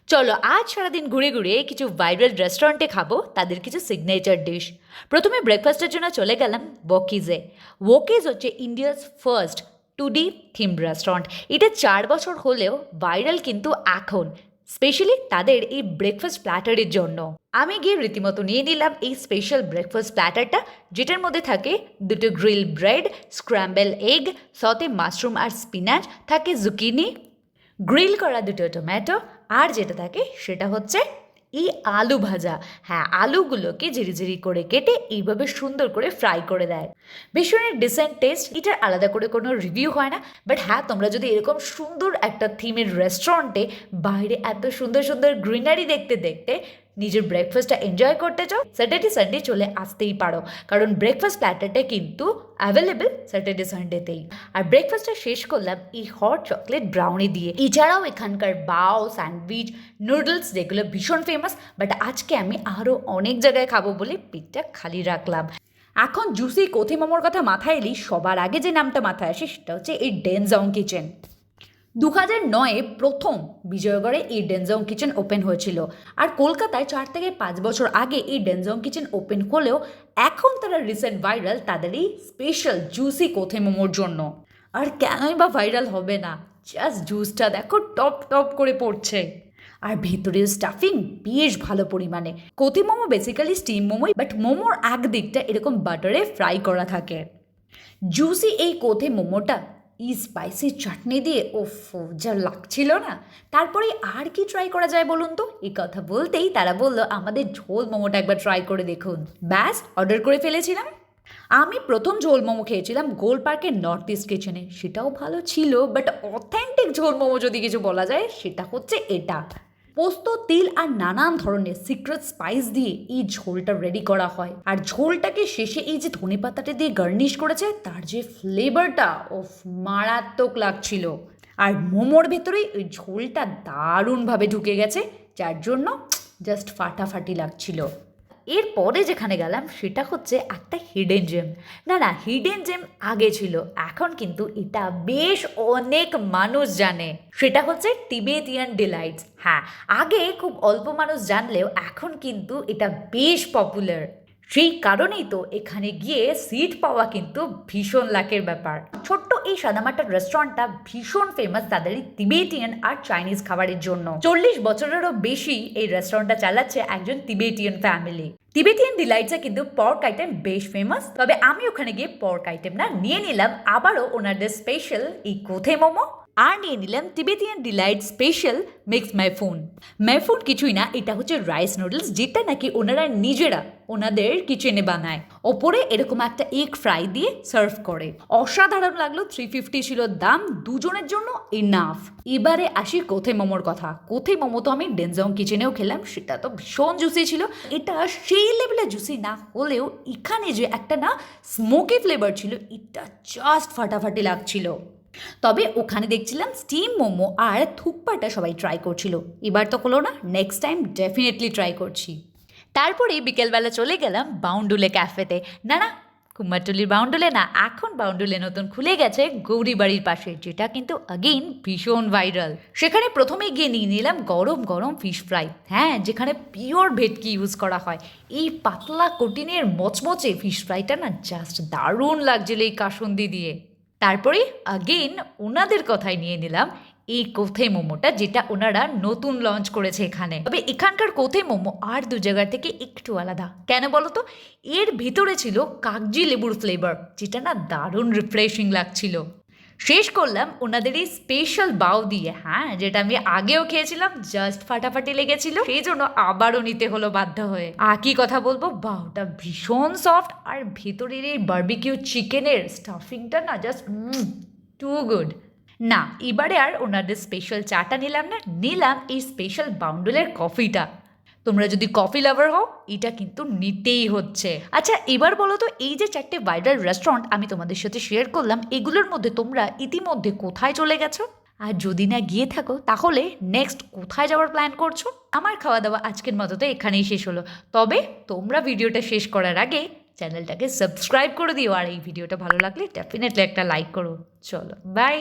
চলো আজ সারাদিন ঘুরে ঘুরে কিছু ভাইরাল রেস্টুরেন্টে খাবো তাদের কিছু সিগনেচার ডিশ। প্রথমে ব্রেকফাস্টের জন্য চলে গেলাম ওকিজে। ওকিজ হচ্ছে India's first 2D themed restaurant. এটা 4 বছর হলেও ভাইরাল কিন্তু এখন, স্পেশালি তাদের এই ব্রেকফাস্ট প্ল্যাটারের জন্য। আমি গিয়ে রীতিমতো নিয়ে নিলাম এই স্পেশাল ব্রেকফাস্ট প্ল্যাটারটা, যেটার মধ্যে থাকে দুটো গ্রিল ব্রেড, স্ক্র্যাম্বল এগ, সতে মাশরুম আর স্পিনাচ, থাকে জুকিনি, গ্রিল করা দুটো টমেটো, আর যেটা থাকে সেটা হচ্ছে এই আলু ভাজা। হ্যাঁ, আলুগুলোকে ঝিরিঝিরি করে কেটে এইভাবে সুন্দর করে ফ্রাই করে দেয়। ভীষণই ডিসেন্ট টেস্ট, এটার আলাদা করে কোনো রিভিউ হয় না। বাট হ্যাঁ, তোমরা যদি এরকম সুন্দর একটা থিমের রেস্টুরেন্টে বাইরে এত সুন্দর সুন্দর গ্রিনারি দেখতে দেখতে নিজের ব্রেকফাস্টটা এনজয় করতে চাও, স্যাটারডে সানডে চলে আসতেই পারো, কারণ ব্রেকফাস্ট প্ল্যাটারটা কিন্তু অ্যাভেলেবেল স্যাটারডে সানডেতেই। আর ব্রেকফাস্টটা শেষ করলাম এই হট চকলেট ব্রাউনি দিয়ে। এছাড়াও এখানকার বাও, স্যান্ডউইচ, নুডলস যেগুলো ভীষণ ফেমাস, বাট আজকে আমি আরও অনেক জায়গায় খাবো বলে পেটটা খালি রাখলাম। এখন জুসি কোথি মোমোর কথা মাথায় এলেই সবার আগে যে নামটা মাথায় আসে সেটা হচ্ছে এই ডেনজং কিচেন। 2009-এ প্রথম বিজয়গড়ে এই ডেনজং কিচেন ওপেন হয়েছিল। আর কলকাতায় 4 থেকে 5 বছর আগে এই ডেনজং কিচেন ওপেন হলেও এখন তারা রিসেন্ট ভাইরাল তাদের এই স্পেশাল জুসি কোথে মোমোর জন্য। আর কেনই বা ভাইরাল হবে না, জাস্ট জুসটা দেখো টপ টপ করে পড়ছে। আর ভেতরের স্টাফিং বেশ ভালো পরিমাণে। কোথি মোমো বেসিক্যালি স্টিম মোমোই, বাট মোমোর এক দিকটা এরকম বাটারে ফ্রাই করা থাকে। জুসি এই কোথে মোমোটা এই স্পাইসি চাটনি দিয়ে ওফ যা লাগছিল না। তারপরে আর কি ট্রাই করা যায় বলুন তো? এই কথা বলতেই তারা বললো আমাদের ঝোল মোমোটা একবার ট্রাই করে দেখুন। ব্যাস, অর্ডার করে ফেলেছিলাম। আমি প্রথম ঝোল মোমো খেয়েছিলাম গোল পার্কের নর্থ ইস্ট কিচেনে, সেটাও ভালো ছিল। বাট অথেন্টিক ঝোল মোমো যদি কিছু বলা যায় সেটা হচ্ছে এটা। পোস্ত, তিল আর নানান ধরনের সিক্রেট স্পাইস দিয়ে এই ঝোলটা রেডি করা হয়। আর ঝোলটাকে শেষে এই যে ধনে পাতাটা দিয়ে গার্নিশ করেছে, তার যে ফ্লেভারটা ও মারাত্মক লাগছিল। আর মোমোর ভেতরে ওই ঝোলটা দারুণভাবে ঢুকে গেছে, যার জন্য জাস্ট ফাটাফাটি লাগছিল। এরপরে যেখানে গেলাম সেটা হচ্ছে একটা হিডেন জেম। না, হিডেন জেম আগে ছিল, এখন কিন্তু এটা বেশ অনেক মানুষ জানে। সেটা হচ্ছে টিবেটিয়ান ডিলাইটস। হ্যাঁ, আগে খুব অল্প মানুষ জানলেও এখন কিন্তু এটা বেশ পপুলার। সেই কারণেই তো এখানে গিয়ে সিট পাওয়া কিন্তু ভীষণ লাকের ব্যাপার। ছোট্ট এই সাদামাটার রেস্টুরেন্টটা ভীষণ ফেমাস তাদের এই তিবেটিয়ান আর চাইনিজ খাবারের জন্য। 40 বছরেরও বেশি এই রেস্টুরেন্টটা চালাচ্ছে একজন তিবেটিয়ান ফ্যামিলি। তিবেটিয়ান ডিলাইটসে কিন্তু পর্ক আইটেম বেশ ফেমাস, তবে আমি ওখানে গিয়ে পর্ক আইটেম না নিয়ে নিলাম আবারও ওনাদের স্পেশাল এই কোথে মোমো, আর নিয়ে নিলাম তিবেটিয়ান ডিলাইট স্পেশাল মিক্স মাইফুন কিছুই না, এটা হচ্ছে রাইস নুডলস, যেটা নাকি ওনারা নিজেরা ওনাদের কিচেনে বানায়। ওপরে এরকম একটা এগ ফ্রাই দিয়ে সার্ভ করে। অসাধারণ লাগলো। 350 ছিল দাম, দুজনের জন্য ইনাফ। এবারে আসি কোথে মোমোর কথা। কোথে মোমো তো আমি ডেনজং কিচেনেও খেলাম, সেটা তো ভীষণ জুসি ছিল। এটা সেই লেভেলে জুসি না হলেও এখানে যে একটা না স্মোকি ফ্লেভার ছিল, এটা জাস্ট ফাটাফাটি লাগছিল। তবে ওখানে দেখছিলাম স্টিম মোমো আর থুকপাটা সবাই ট্রাই করছিল। এবার তো হলো না, নেক্সট টাইম ডেফিনেটলি ট্রাই করছি। তারপরে বিকেলবেলা চলে গেলাম বাউন্ডুলে ক্যাফেতে। না, কুমারটুলির বাউন্ডুলে না, এখন বাউন্ডুলে নতুন খুলে গেছে গৌরীবাড়ির পাশে, যেটা কিন্তু আগেইন ভীষণ ভাইরাল। সেখানে প্রথমে গিয়ে নিয়ে নিলাম গরম গরম ফিশ ফ্রাই। হ্যাঁ, যেখানে পিওর ভেটকি ইউজ করা হয়। এই পাতলা কঠিনের মচমচে ফিশ ফ্রাইটা না জাস্ট দারুণ লাগছিল এই কাসুন্দি দিয়ে। তারপরে আগেইন ওনাদের কথাই নিয়ে নিলাম এই কোথে মোমোটা, যেটা ওনারা নতুন লঞ্চ করেছে এখানে। তবে এখানকার কোথে মোমো আর দু জায়গার থেকে একটু আলাদা। কেন বলো তো? এর ভিতরে ছিল কাগজি লেবুর ফ্লেভার, যেটা না দারুণ রিফ্রেশিং লাগছিল। শেষ করলাম ওনাদের এই স্পেশাল বাউ দিয়ে। হ্যাঁ, যেটা আমি আগেও খেয়েছিলাম, জাস্ট ফাটাফাটি লেগেছিল, সেই জন্য আবারও নিতে হলো বাধ্য হয়ে। আর কি কথা বলবো, বাউটা ভীষণ সফট, আর ভেতরের এই বারবিকিউ চিকেনের স্টাফিংটা না জাস্ট টু গুড। না, এবারে আর ওনাদের স্পেশাল চাটা নিলাম না, নিলাম এই স্পেশাল বাউন্ডুলের কফিটা। তোমরা যদি কফি লাভার হও, এটা কিন্তু নিতেই হচ্ছে। আচ্ছা, এবার বলো তো, এই যে 4টে ভাইরাল রেস্টুরেন্ট আমি তোমাদের সাথে শেয়ার করলাম, এগুলোর মধ্যে তোমরা ইতিমধ্যে কোথায় চলে গেছো? আর যদি না গিয়ে থাকো, তাহলে নেক্সট কোথায় যাওয়ার প্ল্যান করছো? আমার খাওয়া দাওয়া আজকের মতো তো এখানেই শেষ হলো। তবে তোমরা ভিডিওটা শেষ করার আগে চ্যানেলটাকে সাবস্ক্রাইব করে দিও, আর এই ভিডিওটা ভালো লাগলে ডেফিনেটলি একটা লাইক করো। চলো, বাই।